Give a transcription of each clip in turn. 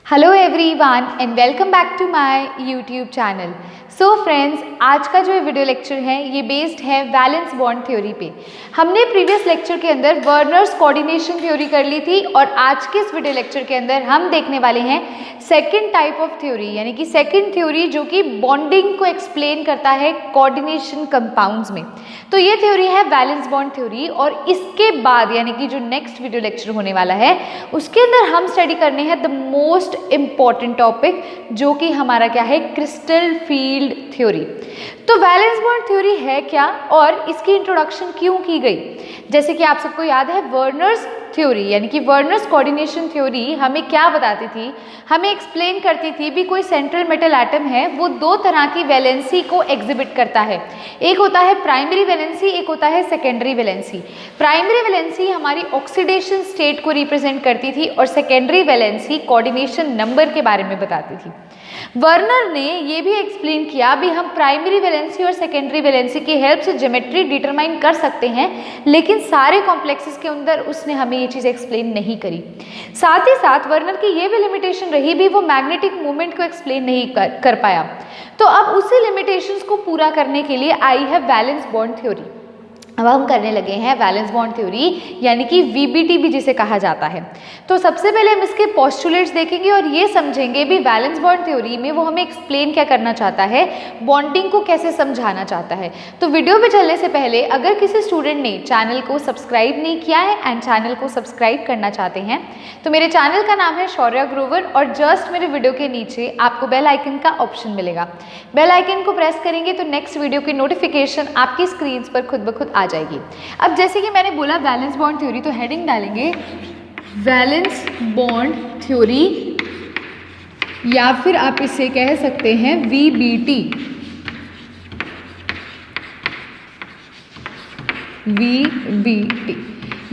Hello everyone and welcome back to my YouTube channel. So friends, आज का जो ये वीडियो लेक्चर है ये बेस्ड है वैलेंस बॉन्ड थ्योरी पे। हमने प्रीवियस लेक्चर के अंदर वर्नर्स कोऑर्डिनेशन थ्योरी कर ली थी और आज के इस वीडियो लेक्चर के अंदर हम देखने वाले हैं सेकंड टाइप ऑफ थ्योरी, यानी कि सेकंड थ्योरी जो कि बॉन्डिंग को एक्सप्लेन करता है कोऑर्डिनेशन कंपाउंड्स में। तो ये थ्योरी है वैलेंस बॉन्ड थ्योरी और इसके बाद यानी कि जो नेक्स्ट वीडियो लेक्चर होने वाला है उसके अंदर हम स्टडी करने हैं द मोस्ट इम्पॉर्टेंट टॉपिक जो कि हमारा क्या है, क्रिस्टल फील्ड थ्योरी। तो वैलेंस बॉन्ड थ्योरी है क्या और इसकी इंट्रोडक्शन क्यों की गई? जैसे कि आप सबको याद है वर्नर्स थ्योरी यानी कि वर्नर्स कोऑर्डिनेशन थ्योरी हमें क्या बताती थी, हमें एक्सप्लेन करती थी भी कोई सेंट्रल मेटल एटम है वो दो तरह की वैलेंसी को एग्जिबिट करता है। एक होता है प्राइमरी वैलेंसी, एक होता है सेकेंडरी वैलेंसी। प्राइमरी वैलेंसी हमारी ऑक्सीडेशन स्टेट को रिप्रेजेंट करती थी और सेकेंडरी वैलेंसी कोऑर्डिनेशन नंबर के बारे में बताती थी। वर्नर ने ये भी एक्सप्लेन किया भी हम प्राइमरी वैलेंसी और सेकेंडरी वैलेंसी की हेल्प से ज्योमेट्री डिटरमाइन कर सकते हैं, लेकिन सारे कॉम्प्लेक्सेस के अंदर उसने हमें ये चीज़ एक्सप्लेन नहीं करी। साथ ही साथ वर्नर की ये भी लिमिटेशन रही भी वो मैग्नेटिक मूवमेंट को एक्सप्लेन नहीं कर पाया। तो अब उसी लिमिटेशंस को पूरा करने के लिए आई है वैलेंस बॉन्ड थ्योरी। अब हम करने लगे हैं वैलेंस बॉन्ड थ्योरी यानी कि वीबीटी भी जिसे कहा जाता है। तो सबसे पहले हम इसके पोस्टुलेट्स देखेंगे और ये समझेंगे भी वैलेंस बॉन्ड थ्योरी में वो हमें एक्सप्लेन क्या करना चाहता है, बॉन्डिंग को कैसे समझाना चाहता है। तो वीडियो पे चलने से पहले अगर किसी स्टूडेंट ने चैनल को सब्सक्राइब नहीं किया है एंड चैनल को सब्सक्राइब करना चाहते हैं तो मेरे चैनल का नाम है शौर्या ग्रोवर और जस्ट मेरे वीडियो के नीचे आपको बेल आइकन का ऑप्शन मिलेगा। बेल आइकन को प्रेस करेंगे तो नेक्स्ट वीडियो की नोटिफिकेशन आपकी स्क्रीन पर खुद ब खुद आ जाएगी। अब जैसे कि मैंने बोला वैलेंस बॉन्ड थ्योरी, तो हेडिंग डालेंगे वैलेंस बॉन्ड थ्योरी या फिर आप इसे कह सकते हैं VBT. VBT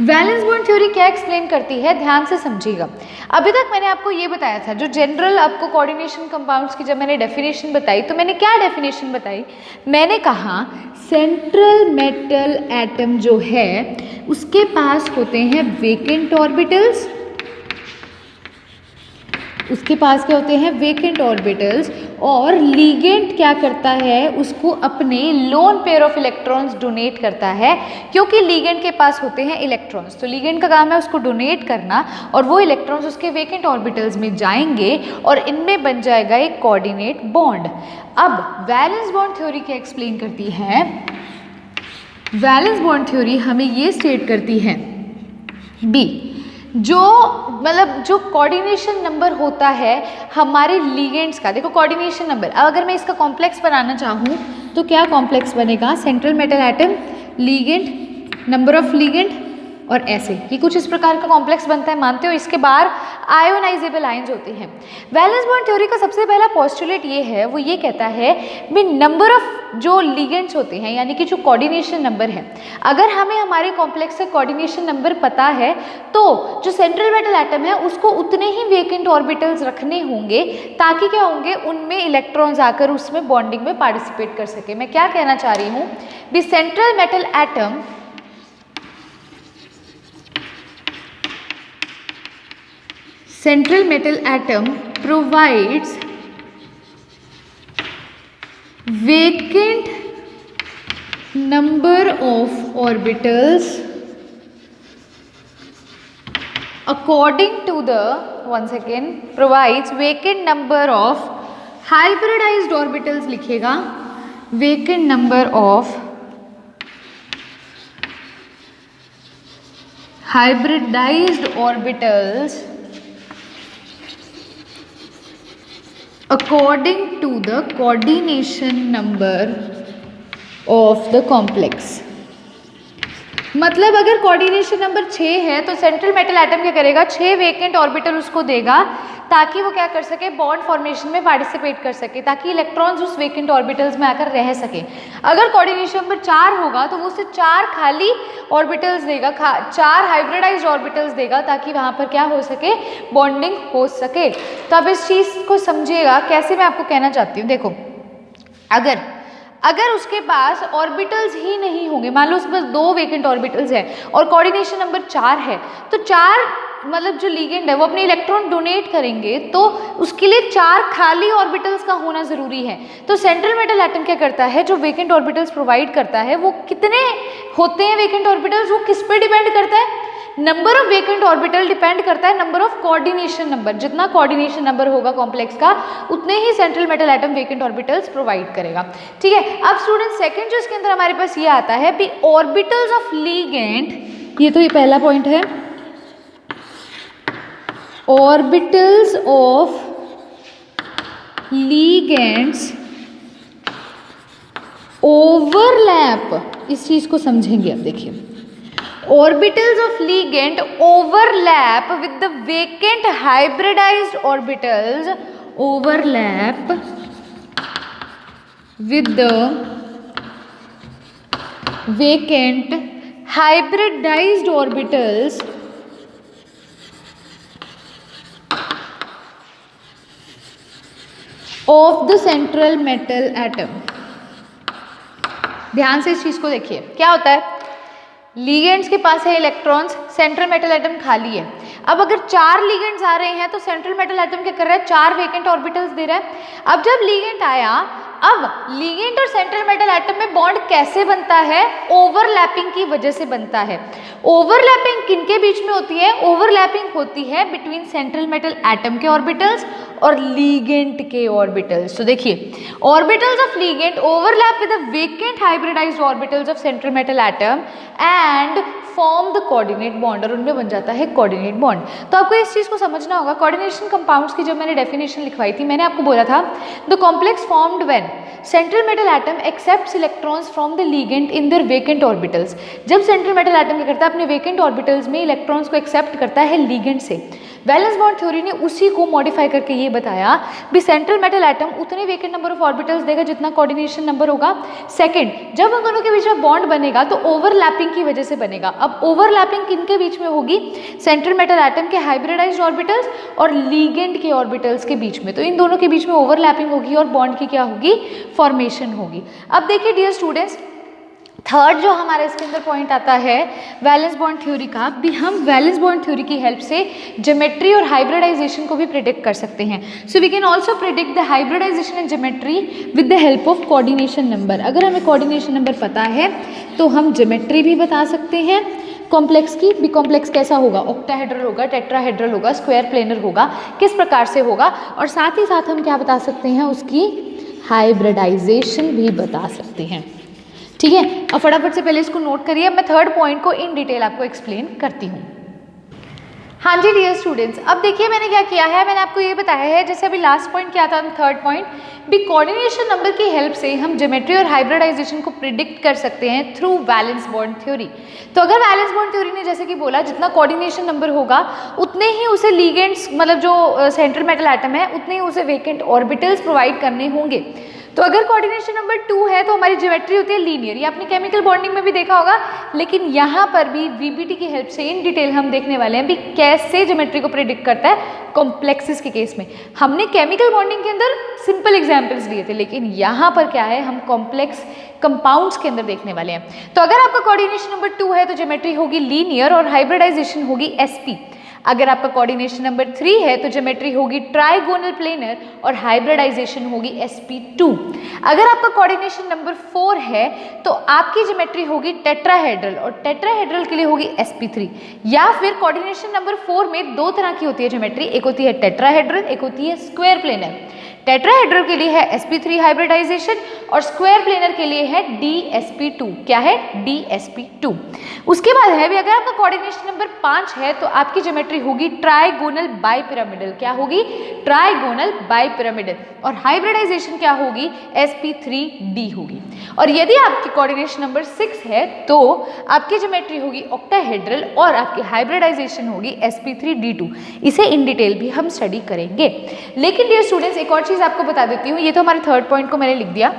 valence bond theory क्या एक्सप्लेन करती है, ध्यान से समझिएगा। अभी तक मैंने आपको ये बताया था जो जनरल आपको कोऑर्डिनेशन कंपाउंड्स की जब मैंने डेफिनेशन बताई तो मैंने क्या डेफिनेशन बताई, मैंने कहा सेंट्रल मेटल एटम जो है उसके पास होते हैं वेकेंट ऑर्बिटल्स। उसके पास क्या होते हैं, वेकेंट ऑर्बिटल्स, और लीगेंट क्या करता है उसको अपने lone pair of electrons donate करता है क्योंकि लीगेंट के पास होते हैं इलेक्ट्रॉन्स। तो लीगेंट का काम है उसको डोनेट करना और वो इलेक्ट्रॉन्स उसके वेकेंट ऑर्बिटल्स में जाएंगे और इनमें बन जाएगा एक कोऑर्डिनेट बॉन्ड। अब वैलेंस बॉन्ड थ्योरी क्या एक्सप्लेन करती है, वैलेंस बॉन्ड थ्योरी हमें ये स्टेट करती है बी जो जो कोऑर्डिनेशन नंबर होता है हमारे लीगेंट्स का। देखो कोऑर्डिनेशन नंबर, अब अगर मैं इसका कॉम्प्लेक्स बनाना चाहूँ तो क्या कॉम्प्लेक्स बनेगा, central metal atom, ligand, number of ligand और ऐसे ये कुछ इस प्रकार का कॉम्प्लेक्स बनता है, मानते हो। इसके बाहर आयोनाइजेबल आयंस होते हैं। वैलेंस बॉन्ड थ्योरी का सबसे पहला पोस्टुलेट ये है, वो ये कहता है भी नंबर ऑफ जो लीगेंट्स होते हैं यानी कि जो कोऑर्डिनेशन नंबर है, अगर हमें हमारे कॉम्प्लेक्स का कोऑर्डिनेशन नंबर पता है तो जो सेंट्रल मेटल एटम है उसको उतने ही वेकेंट ऑर्बिटल्स रखने होंगे ताकि क्या होंगे, उनमें इलेक्ट्रॉन्स आकर उसमें बॉन्डिंग में पार्टिसिपेट कर सके। मैं क्या कहना चाह रही हूँ भी central metal atom provides vacant number of orbitals according to the provides vacant number of hybridized orbitals, लिखेगा vacant number of hybridized orbitals according to the coordination number of the complex। मतलब अगर कोऑर्डिनेशन नंबर 6 है तो central metal atom क्या करेगा, 6 vacant orbital उसको देगा ताकि वो क्या कर सके, बॉन्ड फॉर्मेशन में पार्टिसिपेट कर सके, ताकि इलेक्ट्रॉन्स उस वेकेंट ऑर्बिटल्स में आकर रह सके। अगर कोऑर्डिनेशन नंबर 4 होगा तो वो उसे 4 खाली ऑर्बिटल्स देगा, 4 हाइब्रिडाइज्ड ऑर्बिटल्स देगा ताकि वहाँ पर क्या हो सके, बॉन्डिंग हो सके। तो आप इस चीज़ को समझिएगा कैसे मैं आपको कहना चाहती हूँ। देखो अगर उसके पास ऑर्बिटल्स ही नहीं होंगे, मान लो उसके पास 2 वेकेंट ऑर्बिटल्स है और कोऑर्डिनेशन नंबर 4 है, तो 4 मतलब जो लिगेंड है वो अपने इलेक्ट्रॉन डोनेट करेंगे तो उसके लिए 4 खाली ऑर्बिटल्स का होना ज़रूरी है। तो सेंट्रल मेटल एटम क्या करता है, जो वेकेंट ऑर्बिटल्स प्रोवाइड करता है वो कितने होते हैं वेकेंट ऑर्बिटल्स, वो किस पे डिपेंड करता है, number of vacant orbital depend करता है नंबर ऑफ कोऑर्डिनेशन नंबर। जितना कोऑर्डिनेशन नंबर होगा कॉम्प्लेक्स का उतने ही central metal atom vacant orbitals provide करेगा। ठीक है, अब स्टूडेंट सेकंड जो इसके अंदर हमारे पास ये आता है भी ऑर्बिटल्स ऑफ लिगेंड, ये तो ये पहला पॉइंट है, ऑर्बिटल्स ऑफ लिगेंड्स ओवरलैप, इस चीज को समझेंगे। अब देखिए, orbitals of ligand overlap with the vacant hybridized orbitals, overlap with the vacant hybridized orbitals of the central metal atom। ध्यान से इस चीज को देखिए, क्या होता है, लिगेंड्स के पास है इलेक्ट्रॉन्स, सेंट्रल मेटल एटम खाली है। अब अगर 4 लिगेंड्स आ रहे हैं तो सेंट्रल मेटल एटम क्या कर रहा है, 4 वेकेंट ऑर्बिटल्स दे रहा है। अब जब लिगेंड आया, अब लिगेंड और सेंट्रल मेटल एटम में बॉन्ड कैसे बनता है, ओवरलैपिंग की वजह से बनता है। ओवरलैपिंग किनके बीच में होती है, ओवरलैपिंग होती है बिटवीन सेंट्रल मेटल एटम के ऑर्बिटल्स और लिगेंड के ऑर्बिटल्स। तो देखिए, orbitals of ligand overlap with the vacant hybridised orbitals of central metal atom and form the coordinate bond, और उनमें बन जाता है कोऑर्डिनेट बॉन्ड। तो आपको इस चीज को समझना होगा, कोऑर्डिनेशन कंपाउंड्स की जब मैंने डेफिनेशन लिखवाई थी, मैंने आपको बोला था the complex formed when central metal atom accepts electrons from the ligand in their vacant orbitals. जब सेंट्रल मेटल एटम क्या करता है, अपने वेकेंट ऑर्बिटल्स में इलेक्ट्रॉन्स को एक्सेप्ट करता है लिगेंड से। वैलेंस बॉन्ड थ्योरी ने उसी को मॉडिफाई करके ये बताया भी सेंट्रल मेटल एटम उतने वेकेंट नंबर ऑफ ऑर्बिटल्स देगा जितना कोऑर्डिनेशन नंबर होगा। सेकंड, जब उन दोनों के बीच में बॉन्ड बनेगा तो ओवरलैपिंग की वजह से बनेगा। अब ओवरलैपिंग किनके बीच में होगी, सेंट्रल मेटल एटम के हाइब्रिडाइज्ड ऑर्बिटल्स और लिगेंड के ऑर्बिटल्स के बीच में। तो इन दोनों के बीच में ओवरलैपिंग होगी और बॉन्ड की क्या होगी, फॉर्मेशन होगी। अब देखिए डियर स्टूडेंट्स, थर्ड जो हमारा इसके अंदर पॉइंट आता है वैलेंस बॉन्ड थ्योरी का, भी हम वैलेंस बॉन्ड थ्योरी की हेल्प से ज्योमेट्री और हाइब्रिडाइजेशन को भी प्रिडिक्ट कर सकते हैं। So we can also predict the hybridisation and geometry with the help of coordination number. अगर हमें कोऑर्डिनेशन नंबर पता है तो हम ज्योमेट्री भी बता सकते हैं कॉम्प्लेक्स की। भी कॉम्प्लेक्स कैसा होगा, ऑक्टाहेड्रल होगा, टेट्राहेड्रल होगा, स्क्वायर प्लेनर होगा, किस प्रकार से होगा, और साथ ही साथ हम क्या बता सकते हैं, उसकी हाइब्रिडाइजेशन भी बता सकते हैं। ठीक है, अब फटाफट से पहले इसको नोट करिए, मैं थर्ड पॉइंट को इन डिटेल आपको एक्सप्लेन करती हूँ। हाँ जी डियर स्टूडेंट्स, अब देखिए मैंने क्या किया है, मैंने आपको ये बताया है, जैसे अभी लास्ट पॉइंट क्या था, थर्ड पॉइंट भी कोऑर्डिनेशन नंबर की हेल्प से हम ज्योमेट्री और हाइब्रिडाइजेशन को प्रिडिक्ट कर सकते हैं थ्रू वैलेंस बॉन्ड थ्योरी। तो अगर वैलेंस बॉन्ड थ्योरी ने जैसे कि बोला जितना कोऑर्डिनेशन नंबर होगा उतने ही उसे लिगेंड्स, मतलब जो सेंट्रल मेटल एटम है, उतने ही उसे वेकेंट ऑर्बिटल्स प्रोवाइड करने होंगे। तो अगर कोऑर्डिनेशन नंबर 2 है तो हमारी ज्योमेट्री होती है लीनियर, ये आपने केमिकल बॉन्डिंग में भी देखा होगा, लेकिन यहाँ पर भी वीबीटी की हेल्प से इन डिटेल हम देखने वाले हैं भी कैसे ज्योमेट्री को प्रिडिक्ट करता है कॉम्प्लेक्सेस के केस में। हमने केमिकल बॉन्डिंग के अंदर सिंपल एग्जाम्पल्स लिए थे, लेकिन यहाँ पर क्या है, हम कॉम्प्लेक्स कंपाउंड्स के अंदर देखने वाले हैं। तो अगर आपका कोऑर्डिनेशन नंबर 2 है तो ज्योमेट्री होगी लीनियर और हाइब्रिडाइजेशन होगी एसपी। अगर आपका कोऑर्डिनेशन नंबर 3 है तो ज्योमेट्री होगी ट्राइगोनल प्लेनर और हाइब्रिडाइजेशन होगी sp2। अगर आपका कोऑर्डिनेशन नंबर 4 है तो आपकी ज्योमेट्री होगी टेट्राहेड्रल और टेट्राहेड्रल के लिए होगी sp3। या फिर कोऑर्डिनेशन नंबर 4 में 2 तरह की होती है ज्योमेट्री, एक होती है टेट्राहेड्रल, एक होती है स्क्वायर प्लेनर। टेट्राहेड्रल के लिए है sp3 हाइब्रिडाइजेशन और स्क्वायर प्लेनर के लिए है dsp2। क्या है, dsp2। उसके बाद है भी, अगर आपका कोऑर्डिनेशन नंबर 5 है तो आपकी ज्योमेट्री होगी ट्राइगोनल बाइपिरामिडल। क्या होगी, ट्राइगोनल बाइपिरामिडल। और हाइब्रिडाइजेशन क्या होगी, sp3d होगी। और यदि आपकी कोऑर्डिनेशन नंबर 6 है तो आपकी ज्योमेट्री होगी ऑक्टाहेड्रल और आपकी हाइब्रिडाइजेशन होगी sp3d2। इसे इन डिटेल भी हम स्टडी करेंगे। लेकिन डियर स्टूडेंट्स, एक और चीज़ आपको बता देती हूँ, ये तो हमारे थर्ड पॉइंट को मैंने लिख दिया।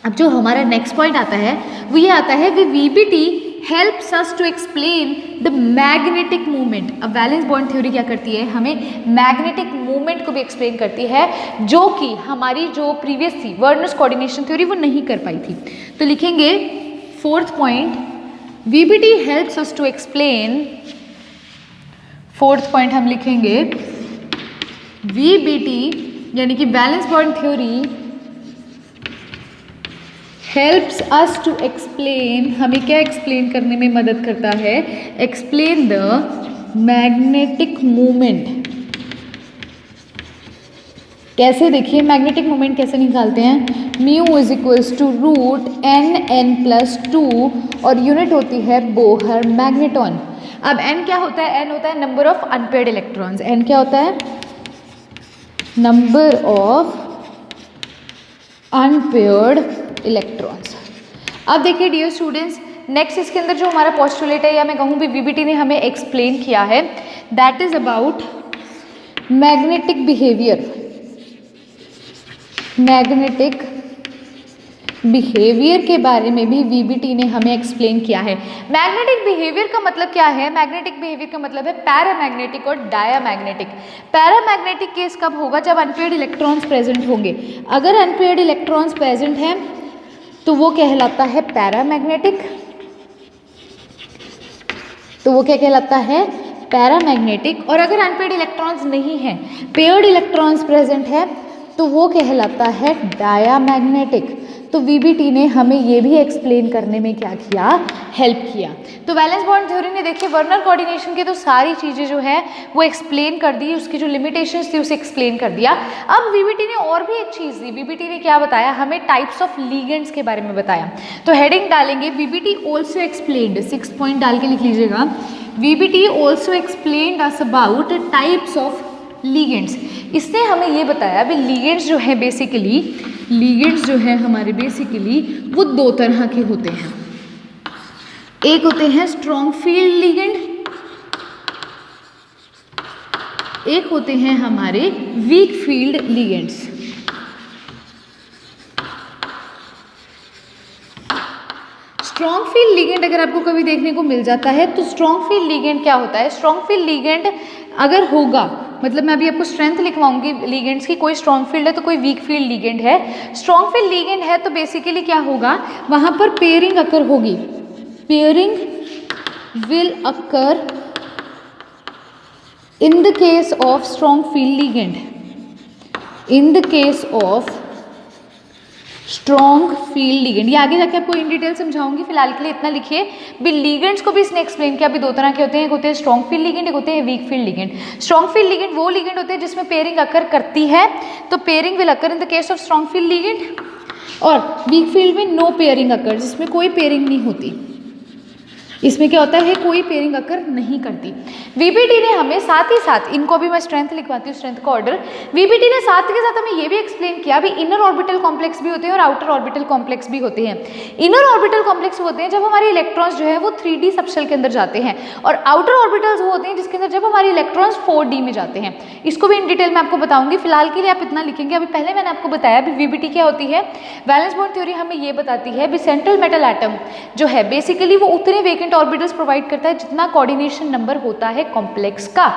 अब जो हमारा नेक्स्ट पॉइंट आता है वो ये आता है VBT helps us to explain the magnetic movement. अब वैलेंस बॉन्ड थ्योरी क्या करती है, हमें मैग्नेटिक मूवमेंट को भी एक्सप्लेन करती है, जो कि हमारी जो प्रीवियस थी वर्नर्स कोऑर्डिनेशन थ्योरी वो नहीं कर पाई थी। तो लिखेंगे fourth point, VBT helps us to explain, fourth point हम लिखेंगे VBT यानी कि valence bond theory helps us to explain, हमें क्या एक्सप्लेन करने में मदद करता है, एक्सप्लेन द मैग्नेटिक मोमेंट। कैसे, देखिए मैग्नेटिक मोमेंट कैसे निकालते हैं, mu is equals to root n+2 और यूनिट होती है बोहर मैग्नेटॉन। अब n क्या होता है, n होता है number of unpaired electrons. n क्या होता है, नंबर ऑफ अनपेयर्ड इलेक्ट्रॉन्स। अब देखिए डियर स्टूडेंट्स, नेक्स्ट इसके अंदर जो हमारा पोस्टुलेट है या मैं कहूँ भी VBT ने हमें एक्सप्लेन किया है, that is about magnetic behaviour. Magnetic behaviour के बारे में भी VBT ने हमें एक्सप्लेन किया है। मैग्नेटिक बिहेवियर का मतलब क्या है, मैग्नेटिक बिहेवियर का मतलब है पैरामैग्नेटिक और डायामैग्नेटिक। पैरामैग्नेटिक केस कब होगा, जब अनपेयर्ड इलेक्ट्रॉन्स प्रेजेंट होंगे। अगर अनपेयर्ड इलेक्ट्रॉन्स प्रेजेंट हैं तो वो कहलाता है पैरामैग्नेटिक, तो वो क्या कहलाता है, पैरामैग्नेटिक। और अगर अनपेयर्ड इलेक्ट्रॉन्स नहीं हैं, पेयर्ड इलेक्ट्रॉन्स प्रेजेंट है, तो वो कहलाता है डायामैग्नेटिक। तो VBT ने हमें ये भी एक्सप्लेन करने में क्या किया, हेल्प किया। तो वैलेंस बॉन्ड थ्योरी ने देखिए वर्नर कोऑर्डिनेशन की तो सारी चीज़ें जो है वो एक्सप्लेन कर दी, उसकी जो लिमिटेशंस थी उसे एक्सप्लेन कर दिया। अब VBT ने और भी एक चीज़ दी, VBT ने क्या बताया, हमें टाइप्स ऑफ लिगेंड्स के बारे में बताया। तो हेडिंग डालेंगे VBT ऑल्सो एक्सप्लेन्ड, 6 पॉइंट डाल के लिख लीजिएगा, VBT also explained us about types of ligands. इसने हमें ये बताया भी लिगेंड्स जो है बेसिकली, लिगेंड्स जो है हमारे बेसिकली वो दो तरह के होते हैं। एक होते हैं स्ट्रॉन्ग फील्ड लिगेंड, एक होते हैं हमारे weak field ligands. Strong field ligand अगर आपको कभी देखने को मिल जाता है तो स्ट्रॉन्ग फील्ड लिगेंड क्या होता है, स्ट्रॉन्ग फील्ड लिगेंड अगर होगा, मतलब मैं अभी आपको स्ट्रेंथ लिखवाऊंगी लिगेंड्स की, कोई स्ट्रॉन्ग फील्ड है तो कोई वीक फील्ड लिगेंड है। स्ट्रॉन्ग फील्ड लिगेंड है तो बेसिकली क्या होगा, वहाँ पर पेयरिंग अकर होगी, pairing will occur in the case of strong field ligand, in the case of strong field ligand. ये आगे जाके आपको इन डिटेल समझाऊंगी, फिलहाल के लिए इतना लिखिए भी। लिगेंड्स को भी इसने एक्सप्लेन किया भी दो तरह के होते हैं, एक होते हैं स्ट्रॉन्ग फील्ड लिगेंड, एक होते हैं week field ligand. Strong field ligand वो लिगेंड होते हैं जिसमें पेयरिंग अकर करती है, तो pairing will occur in the case of strong field ligand. और वीक फील्ड में नो पेयरिंग अकर, जिसमें कोई पेयरिंग नहीं होती, इसमें क्या होता है, कोई पेयरिंग अकर नहीं करती। VBT ने हमें साथ ही साथ, इनको भी मैं स्ट्रेंथ लिखवाती हूँ, स्ट्रेंथ का ऑर्डर, VBT ने साथ के साथ हमें ये भी एक्सप्लेन किया भी इनर ऑर्बिटल कॉम्प्लेक्स भी होते हैं और आउटर ऑर्बिटल कॉम्प्लेक्स भी होते हैं। इनर ऑर्बिटल कॉम्प्लेक्स होते हैं जब हमारे इलेक्ट्रॉन्स जो है वो 3D सबशेल के अंदर जाते हैं, और आउटर ऑर्बिटल्स वो होते हैं जिसके अंदर जब हमारे इलेक्ट्रॉन्स 4D में जाते हैं। इसको भी इन डिटेल में आपको बताऊंगी, फिलहाल के लिए आप इतना लिखेंगे। अभी पहले मैंने आपको बताया भी VBT क्या होती है। वैलेंस बॉन्ड थ्योरी हमें ये बताती है भी सेंट्रल मेटल एटम जो है बेसिकली वो उतने वेकेंट ऑर्बिटल्स प्रोवाइड करता है जितना कोऑर्डिनेशन नंबर होता है कॉम्प्लेक्स का।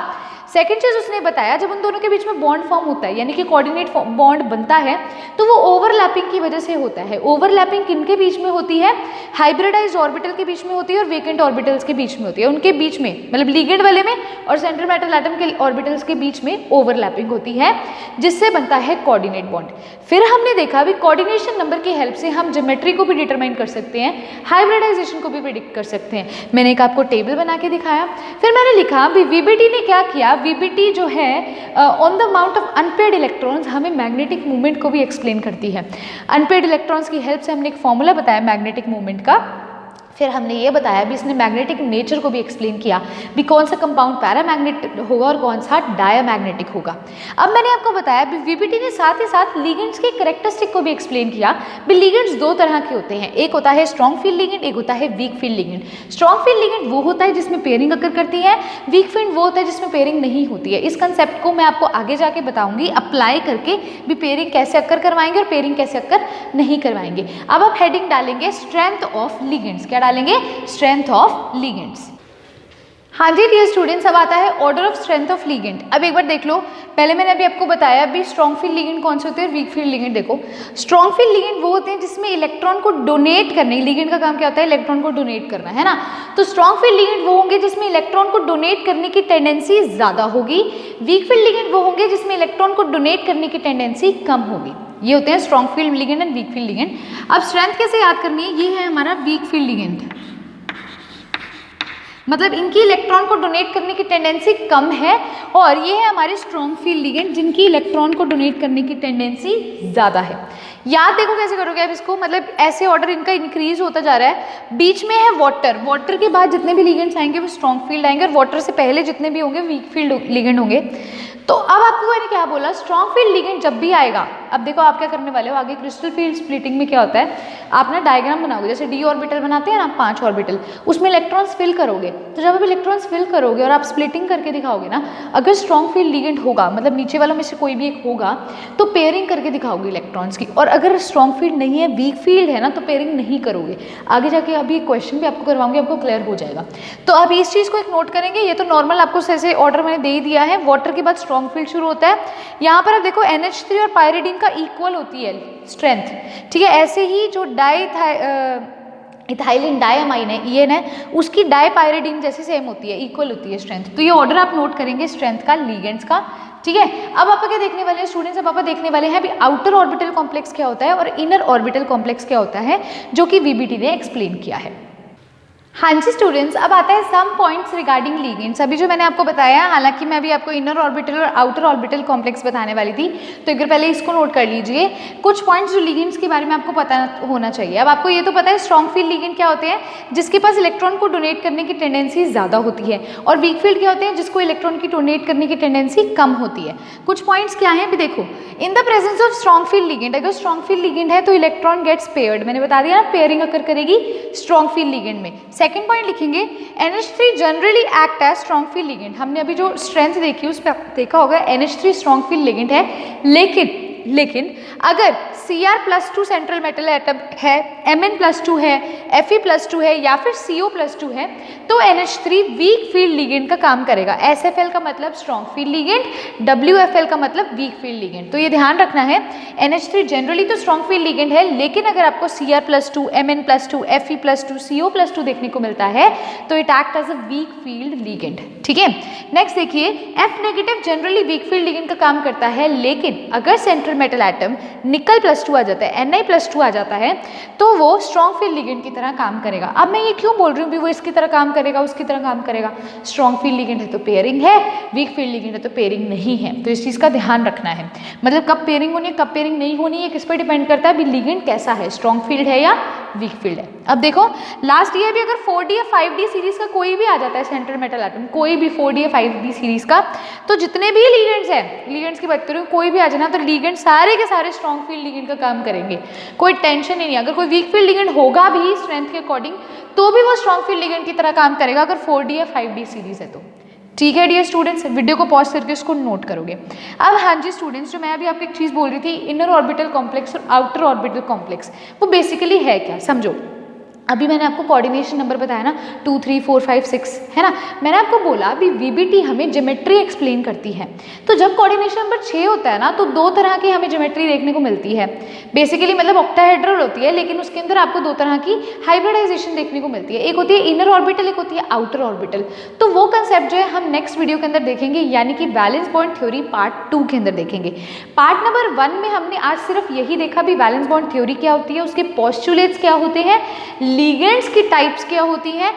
सेकेंड चीज उसने बताया, जब उन दोनों के बीच में बॉन्ड फॉर्म होता है यानी कि कोऑर्डिनेट बॉन्ड बनता है तो वो ओवरलैपिंग की वजह से होता है। ओवरलैपिंग किनके बीच में होती है, हाइब्रिडाइज्ड ऑर्बिटल के बीच में होती है और वेकेंट ऑर्बिटल्स के बीच में होती है। उनके बीच में मतलब लिगेंड वाले में और सेंट्रल मेटल एटम के ऑर्बिटल्स के बीच में ओवरलैपिंग होती है, जिससे बनता है कोऑर्डिनेट बॉन्ड। फिर हमने देखा भी कोऑर्डिनेशन नंबर की हेल्प से हम ज्योमेट्री को भी डिटरमाइन कर सकते हैं, हाइब्रिडाइजेशन को भी प्रिडिक्ट कर सकते हैं। मैंने एक आपको टेबल बना के दिखाया। फिर मैंने लिखा भी VBT ने क्या किया, VBT जो है on the amount of unpaired electrons हमें मैग्नेटिक मूवमेंट को भी एक्सप्लेन करती है। अनपेयर्ड इलेक्ट्रॉन्स की हेल्प से हमने एक फॉर्मूला बताया मैग्नेटिक मूवमेंट का। फिर हमने ये बताया भी इसने मैग्नेटिक नेचर को भी एक्सप्लेन किया भी कौन सा कंपाउंड पैरामैग्नेटिक होगा और कौन सा डायामैग्नेटिक होगा। अब मैंने आपको बताया भी VBT ने साथ ही साथ लिगेंड्स के कैरेक्टरिस्टिक को भी एक्सप्लेन किया भी लिगेंड्स दो तरह के होते हैं, एक होता है स्ट्रॉन्ग फील्ड लिगेंड, एक होता है week field ligand. Strong field ligand वो होता है जिसमें पेयरिंग अकर करती है, वीक फील्ड वो होता है जिसमें पेयरिंग नहीं होती है। इस कंसेप्ट को मैं आपको आगे जाके बताऊंगी अप्लाई करके भी पेयरिंग कैसे अकर करवाएंगे और पेयरिंग कैसे अकर नहीं करवाएंगे। अब आप हेडिंग डालेंगे स्ट्रेंथ ऑफ लिगेंड्स। क्या डालेंगे, स्ट्रेंथ ऑफ लिगेंड्स। हाँ जी डियर स्टूडेंट्स, अब आता है order of strength of ligand. अब एक बार देख लो, पहले मैंने अभी आपको बताया अभी स्ट्रॉन्ग फील्ड लिगेंड कौन से होते हैं, वीक फील्ड लिगेंड। देखो स्ट्रॉन्ग फील्ड लिगेंड वो होते हैं जिसमें इलेक्ट्रॉन को डोनेट करने, लिगेंड का काम क्या होता है, इलेक्ट्रॉन को डोनेट करना, है ना। तो स्ट्रॉन्ग फील्ड लिगेंड वो होंगे जिसमें इलेक्ट्रॉन को डोनेट करने की टेंडेंसी ज़्यादा होगी। वीक फील्ड लिगेंड वो होंगे जिसमें इलेक्ट्रॉन को डोनेट करने की टेंडेंसी कम होगी। ये होते हैं strong field ligand and week field ligand. अब स्ट्रेंथ कैसे याद करनी है, ये है हमारा वीक फील्ड लिगेंड, मतलब इनकी इलेक्ट्रॉन को डोनेट करने की टेंडेंसी कम है, और ये है हमारे स्ट्रॉन्ग फील्ड लिगेंड जिनकी इलेक्ट्रॉन को डोनेट करने की टेंडेंसी ज़्यादा है। याद देखो कैसे करोगे आप इसको, मतलब ऐसे ऑर्डर इनका इंक्रीज होता जा रहा है। बीच में है वाटर, वाटर के बाद जितने भी लिगेंड्स आएंगे वो स्ट्रॉन्ग फील्ड आएंगे, और वाटर से पहले जितने भी होंगे वीक फील्ड लिगेंड होंगे। तो अब आपको मैंने क्या बोला, स्ट्रॉन्ग फील्ड लिगेंड जब भी आएगा, अब देखो आप क्या करने वाले हो आगे, क्रिस्टल फील्ड स्प्लिटिंग में क्या होता है, आप ना डायग्राम बनाओगे, जैसे डी ऑर्बिटल बनाते हैं ना 5 ऑर्बिटल, उसमें इलेक्ट्रॉन्स फिल करोगे। तो जब आप इलेक्ट्रॉन्स फिल करोगे और आप स्प्लिटिंग करके दिखाओगे ना, अगर स्ट्रॉन्ग फील्ड लिगेंड होगा, मतलब नीचे वालों में से कोई भी एक होगा, तो पेयरिंग करके दिखाओगे इलेक्ट्रॉन्स की। और अगर स्ट्रॉन्ग फील्ड नहीं है, वीक फील्ड है ना, तो पेयरिंग नहीं करोगे। आगे जाके अभी क्वेश्चन भी आपको करवाऊंगी, आपको क्लियर हो जाएगा। तो आप इस चीज़ को एक नोट करेंगे, ये तो नॉर्मल आपको ऐसे ऑर्डर मैंने दे ही दिया है। वाटर के बाद स्ट्रॉन्ग फील्ड शुरू होता है। यहाँ पर आप देखो NH3 और पायरिडीन का इक्वल होती है स्ट्रेंथ, ठीक है। ऐसे ही जो इथाइलिन डायमाइन है, EN है, उसकी डायपायरिडीन जैसे सेम होती है, इक्वल होती है स्ट्रेंथ। तो ये ऑर्डर आप नोट करेंगे स्ट्रेंथ का, लिगेंड्स का, ठीक है। अब आप क्या देखने वाले हैं स्टूडेंट्स, अब आप देखने वाले हैं अभी आउटर ऑर्बिटल कॉम्प्लेक्स क्या होता है और इनर ऑर्बिटल कॉम्प्लेक्स क्या होता है, जो कि VBT ने एक्सप्लेन किया है। हाँ जी स्टूडेंट्स, अब आता है सम पॉइंट्स रिगार्डिंग लिगेंड्स। अभी जो मैंने आपको बताया, हालांकि मैं अभी आपको इनर ऑर्बिटल और आउटर ऑर्बिटल कॉम्प्लेक्स बताने वाली थी, तो एक बार पहले इसको नोट कर लीजिए। कुछ पॉइंट्स जो लिगेंड्स के बारे में आपको पता होना चाहिए। अब आपको ये तो पता है स्ट्रॉन्ग फील्ड लिगेंड क्या होते हैं, जिसके पास इलेक्ट्रॉन को डोनेट करने की टेंडेंसी ज़्यादा होती है, और वीक फील्ड क्या होते हैं, जिसको इलेक्ट्रॉन की डोनेट करने की टेंडेंसी कम होती है। कुछ पॉइंट्स क्या हैं, भी देखो, in the presence of strong field ligand, अगर स्ट्रॉन्ग फील्ड लिगेंड है तो इलेक्ट्रॉन गेट्स पेयर्ड, मैंने बता दिया ना, पेयरिंग अकर करेगी स्ट्रॉन्ग फील्ड लिगेंड में। सेकंड पॉइंट लिखेंगे, NH3 generally act as strong field ligand. हमने अभी जो स्ट्रेंथ देखी उस पर देखा होगा NH3 स्ट्रॉन्ग फील्ड लिगेंड है, लेकिन अगर Cr+2 सेंट्रल मेटल एटम है, Mn+2 है, Fe+2 है, या फिर CO+2 है, तो NH3 वीक फील्ड लिगेंड का काम करेगा। SFL का मतलब स्ट्रॉन्ग फील्ड लिगेंड, WFL का मतलब वीक फील्ड लिगेंड। तो ये ध्यान रखना है, NH3 जनरली तो स्ट्रॉन्ग फील्ड लिगेंड है, लेकिन अगर आपको Cr+2, Mn+2, Fe+2, CO+2 देखने को मिलता है, तो it act as a weak field ligand, ठीक है। नेक्स्ट देखिए, F negative generally weak field ligand का काम करता है, लेकिन अगर सेंट्रल मेटल एटम Ni+2 आ जाता है, Ni+2 आ जाता है, तो वो स्ट्रॉन्ग फील्ड लिगेंड की तरह काम करेगा। अब मैं ये क्यों बोल रही हूँ भी वो इसकी तरह काम करेगा, उसकी तरह काम करेगा, स्ट्रॉन्ग फील्ड लिगेंड है तो पेयरिंग है, वीक फील्ड लिगेंड है तो पेयरिंग नहीं है। तो इस चीज़ का ध्यान रखना है, मतलब कब पेयरिंग होनी है, कब पेयरिंग नहीं होनी है, किस पर डिपेंड करता है, भी लिगेंड कैसा है, स्ट्रॉन्ग फील्ड है या वीक फील्ड है। अब देखो लास्ट ईयर भी अगर 4D या 5D सीरीज का कोई भी आ जाता है सेंट्रल मेटल एटम, कोई भी 4D या 5D सीरीज का, तो जितने भी लिगेंड्स हैं, लिगेंड्स की बात करूँ, कोई भी आ जाना, तो लिगेंड सारे के सारे स्ट्रॉन्ग फील्ड लिगेंड का काम करेंगे, कोई टेंशन ही नहीं। अगर कोई वीक फील्ड लिगेंड होगा भी स्ट्रेंथ के अकॉर्डिंग, तो भी वो स्ट्रॉन्ग फील्ड लिगेंड की तरह काम करेगा, अगर 4D या 5D सीरीज है तो, ठीक है डियर स्टूडेंट्स। वीडियो को पॉज करके उसको नोट करोगे। अब हाँ जी स्टूडेंट्स, जो मैं अभी आपको एक चीज़ बोल रही थी, इनर ऑर्बिटल कॉम्प्लेक्स और आउटर ऑर्बिटल कॉम्प्लेक्स, वो बेसिकली है क्या, समझो। अभी मैंने आपको कोऑर्डिनेशन नंबर बताया ना, 2, 3, 4, 5, 6, है ना। मैंने आपको बोला अभी VBT हमें ज्योमेट्री एक्सप्लेन करती है, तो जब कोऑर्डिनेशन नंबर 6 होता है ना, तो 2 तरह की हमें ज्योमेट्री देखने को मिलती है बेसिकली, मतलब ऑक्टाहेड्रल होती है, लेकिन उसके अंदर आपको 2 तरह की हाइब्रिडाइजेशन देखने को मिलती है, एक होती है इनर ऑर्बिटल, एक होती है आउटर ऑर्बिटल। तो वो कंसेप्ट जो है हम नेक्स्ट वीडियो के अंदर देखेंगे, यानी कि वैलेंस बॉन्ड थ्योरी पार्ट 2 के अंदर देखेंगे। पार्ट नंबर 1 में हमने आज सिर्फ यही देखा भी वैलेंस बॉन्ड थ्योरी क्या होती है, उसके पोस्टुलेट्स क्या होते हैं, लिगेंड्स की टाइप्स क्या होती हैं,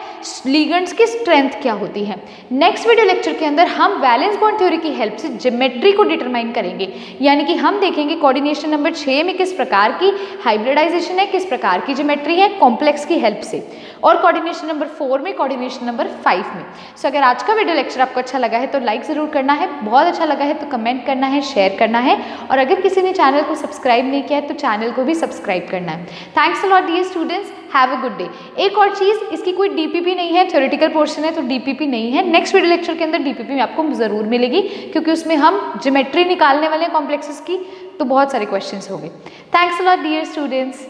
लिगेंड्स की स्ट्रेंथ क्या होती है। नेक्स्ट वीडियो लेक्चर के अंदर हम वैलेंस बॉन्ड थ्योरी की हेल्प से ज्योमेट्री को डिटरमाइन करेंगे, यानी कि हम देखेंगे कोऑर्डिनेशन नंबर 6 में किस प्रकार की हाइब्रिडाइजेशन है, किस प्रकार की ज्योमेट्री है कॉम्प्लेक्स की हेल्प से, और कोऑर्डिनेशन नंबर 4 में, कोऑर्डिनेशन नंबर 5 में। सो अगर आज का वीडियो लेक्चर आपको अच्छा लगा है तो लाइक ज़रूर करना है, बहुत अच्छा लगा है तो कमेंट करना है, शेयर करना है, और अगर किसी ने चैनल को सब्सक्राइब नहीं किया है तो चैनल को भी सब्सक्राइब करना है। Thanks a lot dear students, have a good day. एक और चीज़, इसकी कोई DPP नहीं है, थ्योरेटिकल पोर्शन है तो DPP नहीं है। नेक्स्ट वीडियो लेक्चर के अंदर DPP में आपको ज़रूर मिलेगी, क्योंकि उसमें हम ज्योमेट्री निकालने वाले हैं कॉम्प्लेक्सेस की, तो बहुत सारे क्वेश्चंस होंगे। Thanks a lot dear students.